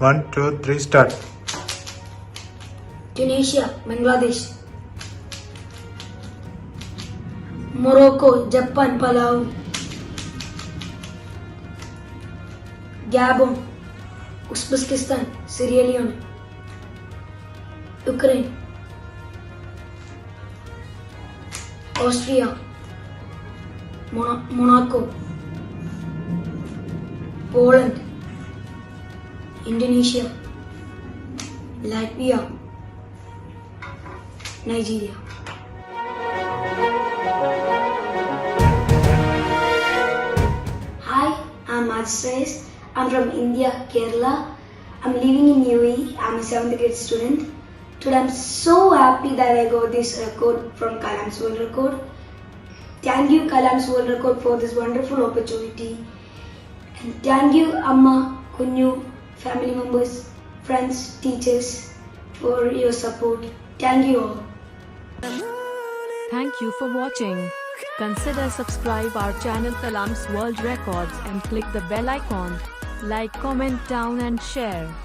1, 2, 3, start. Tunisia, Bangladesh. Morocco, Japan, Palau. Gabon, Uzbekistan, Sierra Leone. Ukraine. Austria, Monaco. Poland, Indonesia, Latvia, Nigeria. Hi, I'm ADHISREYAS. I'm from India, Kerala. I'm living in UAE. I'm a 7th grade student. Today I'm so happy that I got this record from Kalams World Record. Thank you Kalams World Record for this wonderful opportunity. And thank you Amma, Kunyu, family members, friends, teachers for your support. Thank you all. Thank you for watching. Consider subscribe our channel Kalams World Records and click the bell icon. Like, comment down and share.